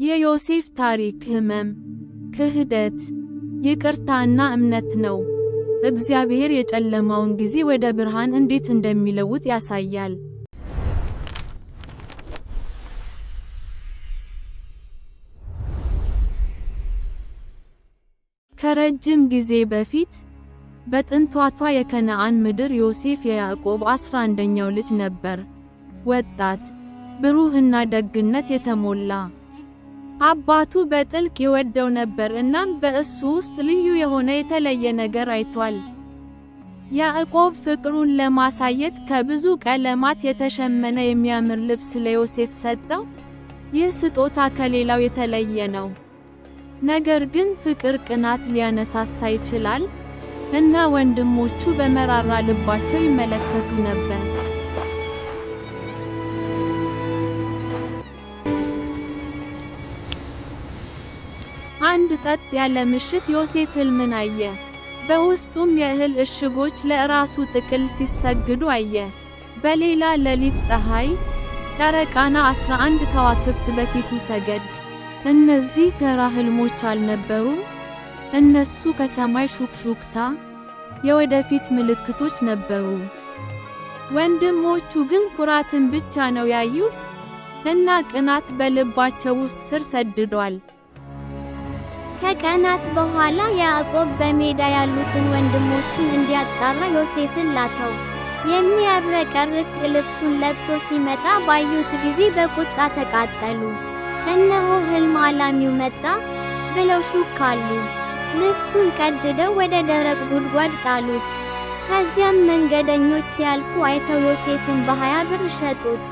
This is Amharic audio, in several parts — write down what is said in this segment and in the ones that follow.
የዮሴፍ ታሪክ ሕመም፣ ክህደት፣ ይቅርታና እምነት ነው። እግዚአብሔር የጨለማውን ጊዜ ወደ ብርሃን እንዴት እንደሚለውጥ ያሳያል። ከረጅም ጊዜ በፊት በጥንቷ የከነዓን ምድር ዮሴፍ የያዕቆብ 11ኛው ልጅ ነበር። ወጣት፣ ብሩህና ደግነት የተሞላ። አባቱ በጥልቅ ይወደው ነበር እናም በእሱ ውስጥ ልዩ የሆነ የተለየ ነገር አይቷል። ያዕቆብ ፍቅሩን ለማሳየት ከብዙ ቀለማት የተሸመነ የሚያምር ልብስ ለዮሴፍ ሰጠው። ይህ ስጦታ ከሌላው የተለየ ነው። ነገር ግን ፍቅር ቅናት ሊያነሳሳ ይችላል እና ወንድሞቹ በመራራ ልባቸው ይመለከቱ ነበር። አንድ ጸጥ ያለ ምሽት ዮሴፍ ሕልምን አየ። በውስጡም የእህል እሽጎች ለራሱ ጥቅል ሲሰግዱ አየ። በሌላ ሌሊት ፀሐይ፣ ጨረቃና 11 ከዋክብት በፊቱ ሰገድ። እነዚህ ተራ ሕልሞች አልነበሩም። እነሱ ከሰማይ ሹክሹክታ፣ የወደፊት ምልክቶች ነበሩ። ወንድሞቹ ግን ኩራትን ብቻ ነው ያዩት እና ቅናት በልባቸው ውስጥ ስር ሰድዷል። ከቀናት በኋላ ያዕቆብ በሜዳ ያሉትን ወንድሞቹን እንዲያጣራ ዮሴፍን ላከው። የሚያብረቀርቅ ልብሱን ለብሶ ሲመጣ ባዩት ጊዜ በቁጣ ተቃጠሉ። እነሆ ሕልም አላሚው መጣ ብለው ሹክ አሉ። ልብሱን ቀድደው ወደ ደረቅ ጉድጓድ ጣሉት። ከዚያም መንገደኞች ሲያልፉ አይተው ዮሴፍን በ20 ብር ሸጡት።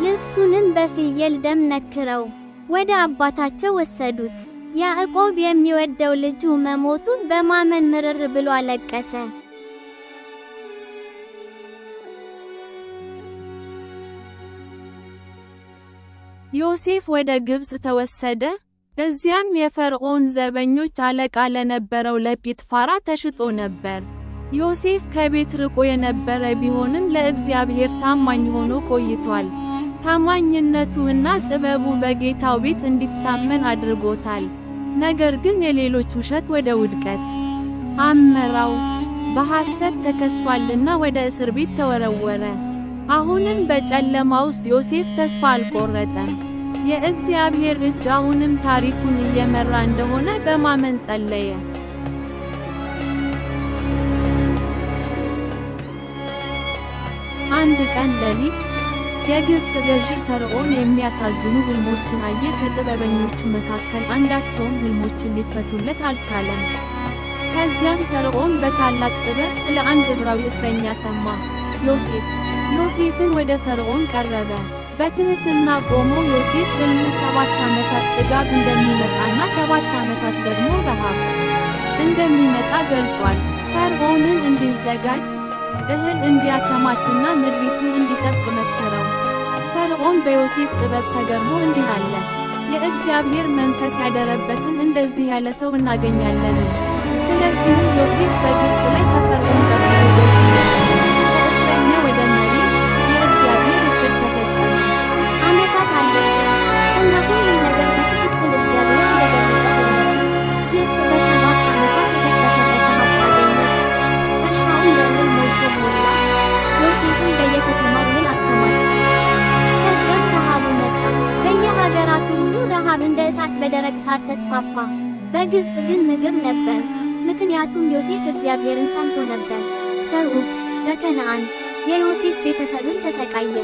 ልብሱንም በፍየል ደም ነክረው ወደ አባታቸው ወሰዱት። ያዕቆብ የሚወደው ልጁ መሞቱን በማመን ምርር ብሎ አለቀሰ። ዮሴፍ ወደ ግብጽ ተወሰደ። እዚያም የፈርዖን ዘበኞች አለቃ ለነበረው ለጲጥፋራ ተሽጦ ነበር። ዮሴፍ ከቤት ርቆ የነበረ ቢሆንም ለእግዚአብሔር ታማኝ ሆኖ ቆይቷል። ታማኝነቱና ጥበቡ በጌታው ቤት እንዲታመን አድርጎታል። ነገር ግን የሌሎች ውሸት ወደ ውድቀት አመራው። በሐሰት ተከሷልና ወደ እስር ቤት ተወረወረ። አሁንም በጨለማ ውስጥ ዮሴፍ ተስፋ አልቆረጠም። የእግዚአብሔር እጅ አሁንም ታሪኩን እየመራ እንደሆነ በማመን ጸለየ። አንድ ቀን ሌሊት የግብጽ ገዢ ፈርዖን የሚያሳዝኑ ሕልሞችን አየ። ከጥበበኞቹ መካከል አንዳቸውም ሕልሞችን ሊፈቱለት አልቻለም። ከዚያም ፈርዖን በታላቅ ጥበብ ስለ አንድ ዕብራዊ እስረኛ ሰማ፣ ዮሴፍን ወደ ፈርዖን ቀረበ። በትህትና ቆሞ ዮሴፍ ሕልሙ 7 ዓመታት ጥጋብ እንደሚመጣና 7 ዓመታት ደግሞ ረሃብ እንደሚመጣ ገልጿል። ፈርዖንን እንዲዘጋጅ እህል እንዲያከማችና ምድሪቱን እንዲጠብቅ መከረው። ፈርዖን በዮሴፍ ጥበብ ተገርሞ እንዲህ አለ፣ የእግዚአብሔር መንፈስ ያደረበትን እንደዚህ ያለ ሰው እናገኛለን። ስለዚህም ዮሴፍ በግብጽ ላይ ከፈርዖን ጋር ከእስረኛ ወደ መሪ፣ የእግዚአብሔር እቅድ ተፈጸመ። ዓመታት አለፉ እና ሁሉም ነገር በትክክል እግዚአብሔር እንደገለጸ ሆነ። ግብጽ በ7 ዓመታት የተትረፈረፈ ሀብት አገኘች። እርሻውን በእህል ሞልቶ ሞላ። ዮሴፍን በየከተማው እህል አከማቸ። ከዚያም ረሃቡ መጣ። በየሀገራቱ ሁሉ ረሃብ እንደ እሳት በደረቅ ሳር ተስፋፋ። በግብጽ ግን ምግብ ነበር፣ ምክንያቱም ዮሴፍ እግዚአብሔርን ሰምቶ ነበር። ከሩቅ በከነዓን የዮሴፍ ቤተሰብም ተሰቃየ።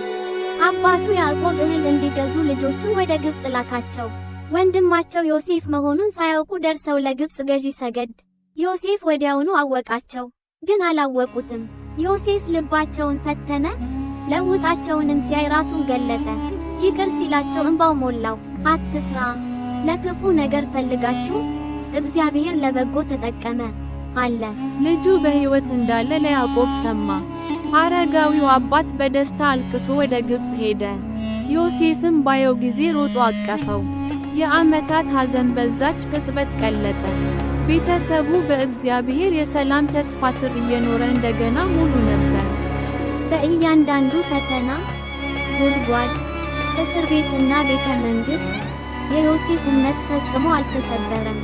አባቱ ያዕቆብ እህል እንዲገዙ ልጆቹን ወደ ግብጽ ላካቸው። ወንድማቸው ዮሴፍ መሆኑን ሳያውቁ ደርሰው ለግብጽ ገዢ ሰገድ። ዮሴፍ ወዲያውኑ አወቃቸው፣ ግን አላወቁትም። ዮሴፍ ልባቸውን ፈተነ። ለውጣቸውንም ሲያይ ራሱን ገለጠ። ይቅር ሲላቸው እንባው ሞላው። አትፍራ፣ ለክፉ ነገር ፈልጋችሁ እግዚአብሔር ለበጎ ተጠቀመ አለ። ልጁ በሕይወት እንዳለ ለያዕቆብ ሰማ። አረጋዊው አባት በደስታ አልቅሶ ወደ ግብጽ ሄደ። ዮሴፍም ባየው ጊዜ ሮጦ አቀፈው። የዓመታት ሐዘን በዛች ቅጽበት ቀለጠ። ቤተሰቡ በእግዚአብሔር የሰላም ተስፋ ስር እየኖረ እንደገና ሙሉ ነበር። በእያንዳንዱ ፈተና፣ ጉድጓድ፣ እስር ቤትና ቤተ መንግሥት የዮሴፍ እምነት ፈጽሞ አልተሰበረም።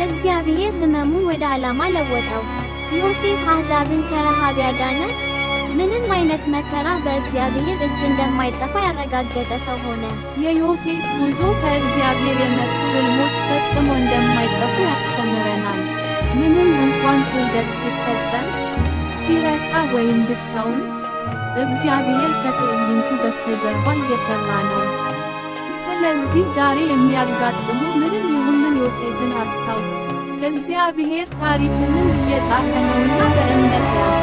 እግዚአብሔር ሕመሙን ወደ ዓላማ ለወጠው። ዮሴፍ አሕዛብን ከረሃብ ያዳነ፣ ምንም አይነት መከራ በእግዚአብሔር እጅ እንደማይጠፋ ያረጋገጠ ሰው ሆነ። የዮሴፍ ጉዞ ከእግዚአብሔር የመጡ ሕልሞች ፈጽሞ እንደማይጠፉ ያስተምረናል። ምንም እንኳን ክህደት ሲፈጸም፣ ሲረሳ ወይም ብቻውን፣ እግዚአብሔር ከትዕይንቱ በስተጀርባ እየሰራ ነው። ስለዚህ ዛሬ የሚያጋጥሙ ምንም ይሁን ምን ዮሴፍን አስታውስ። እግዚአብሔር ታሪክንም እየጻፈ ነውና በእምነት ያዝ።